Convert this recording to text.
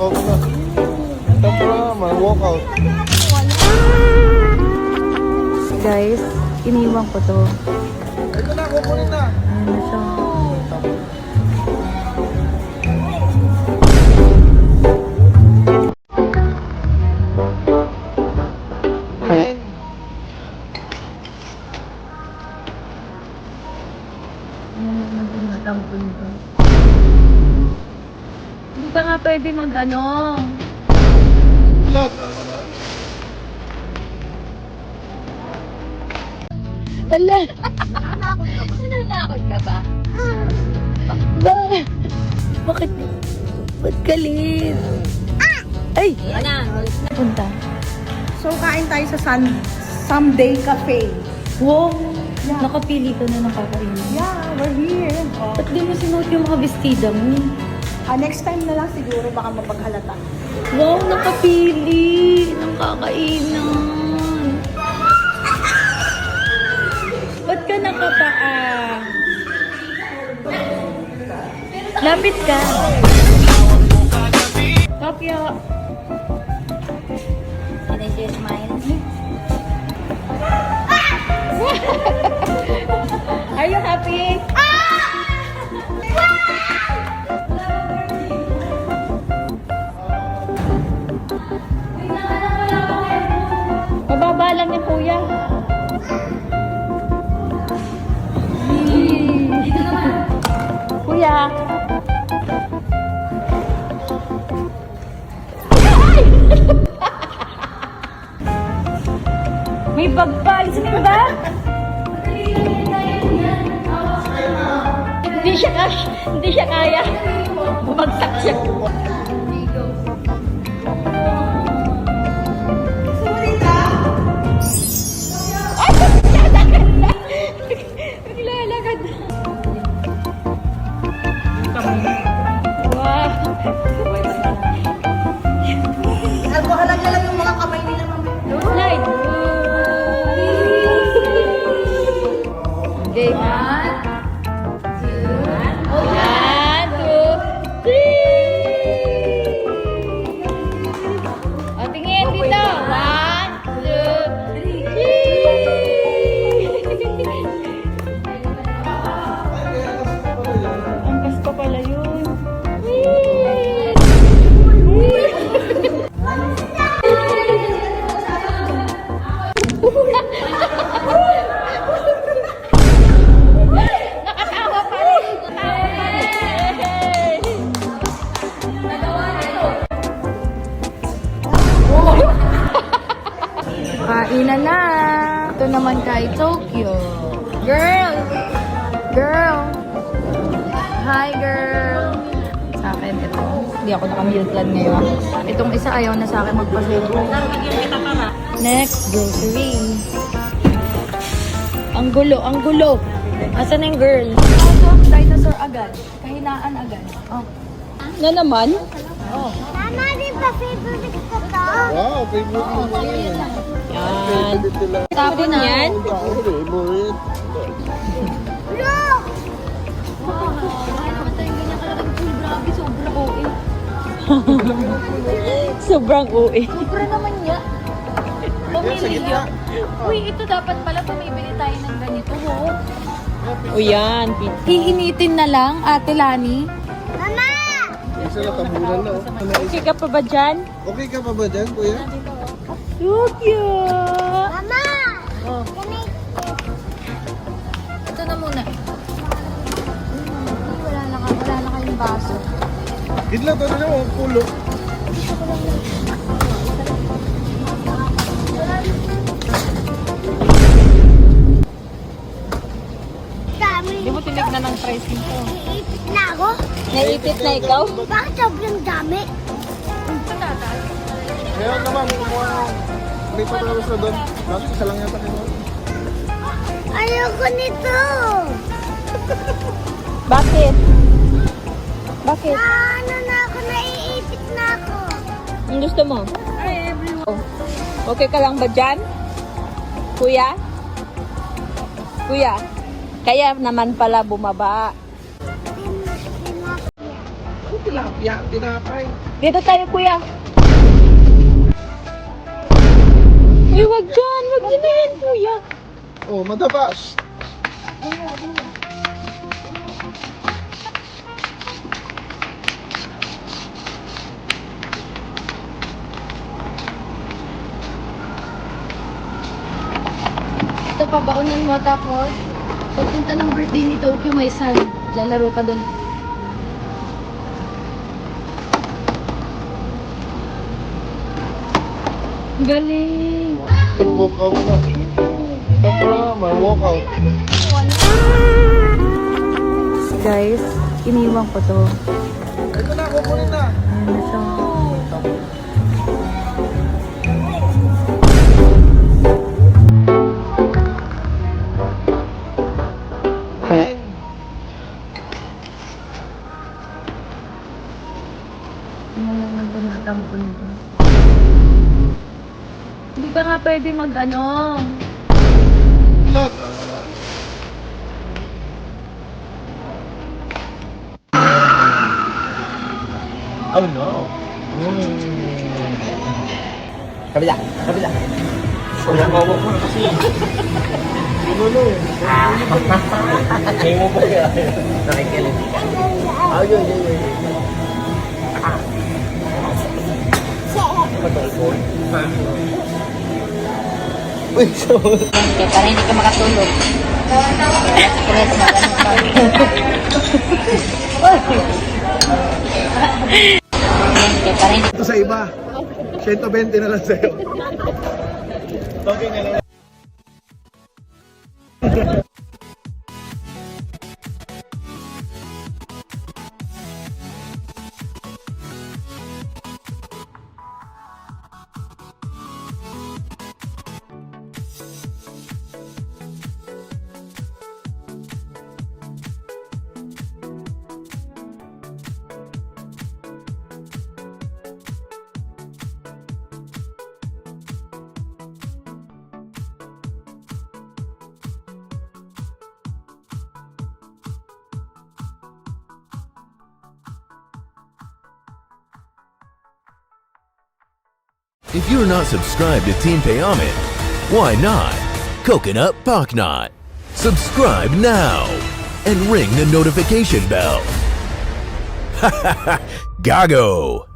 Walkout na. Tapos naman, walkout. Guys, iniwan ko to. Ito na, kukunin na. Ayan na siya. Hindi ka nga pwede mag-ano. Look. Wala. Nananakot ka ba? Ba? Bakit? Ba't galit? Ay! Punta. So, kain tayo sa Someday Cafe. Wow! Nakapili ka na ng kakainin. Yeah, we're here. Oh. Ba't di mo sinuot yung mga bestida mo? Next time na lang siguro baka mapaghalata. Wow! Nakapili ng kakainan. Ba't ka nakapaa? Lapit ka. Tapia. Can I see your smile? Are you happy? Mababa lang yung kuya. Kuya. May bag pa. Alisin mo yung bag. Hindi siya kaya. Bumagsak siya. Naglalakad. Wow. Alcoholan niya lang yung mga kamay nila, mami. Slide. Okay. 1, 2, 3. O, tingin dito. 1, 2, 3. Angkas pa pala yun. Nakatawa pa rin. Kainan na. Ito naman kay Tokyo. Girl! Girl! Hi, girl! Sa akin, ito. Hindi ako naka-meal plan ngayon. Itong isa ayaw na sa akin magpa-cellphone. Next, grocery. Ang gulo, ang gulo. Asan yung girl? Dinosaur agad. Kahinaan agad. Oh. Na naman? Oh. Mama, di ba favorite ko to? Wow, favorite mo na yan. Yan. Favorite nila. Tapon na. Yan? Favorite. Look! Sobrang OA. Sobra naman niya. Pumili yun. Uy, ito dapat pala pumibili tayo ng ganito. O yan. Iinitin na lang, Ate Lani. Mama! Isa na tabunan na. Okay ka pa ba dyan? Okay ka pa ba dyan, kuya? So cute! Mama! Oh. Can I... Ito na muna. Wala na kayong baso. Gidla to na naman, pulo. Dami. Hindi mo tinignan ng pricing ko. Iipit na ako. Naipit na ikaw? Bakit sobrang dami? Ngayon naman, kumuha ng... May patalos na doon. Tapos isa lang yata kinuha. Ayoko nito. Bakit? Bakit? Ano na ako, naiipit na ako. Ang gusto mo? Okay ka lang ba dyan? Kuya? Kuya? Kaya naman pala bumaba. tilapia, tinapay. Dito tayo, kuya. Uy, wag dyan. Wag din na yan, kuya. Oh, madabas. Ito pa, baunan mo tapos. Pagpunta ng birthday ni Tokyo, may sun. Diyan, laro ka dun. Galing! Walkout na. Tara, may walkout. Guys, iniwan ko to. Ito na, kukunin na. Ayan na siya. Hindi ka nga pwede mag-ano. Look. Oh no. Kabila, kabila. Wala ko ako kasi. Ano no? Ay mo ba yan? Nakikinig. Ah, yun. Patulog. Uy, so... Kaya para hindi ka makatulog. Stress na Kaya para hindi Ito sa iba. 120 na lang sa'yo. Okay na lang. If you're not subscribed to Team Payaman, why not? Coconut Pocknot. Subscribe now and ring the notification bell. Gago!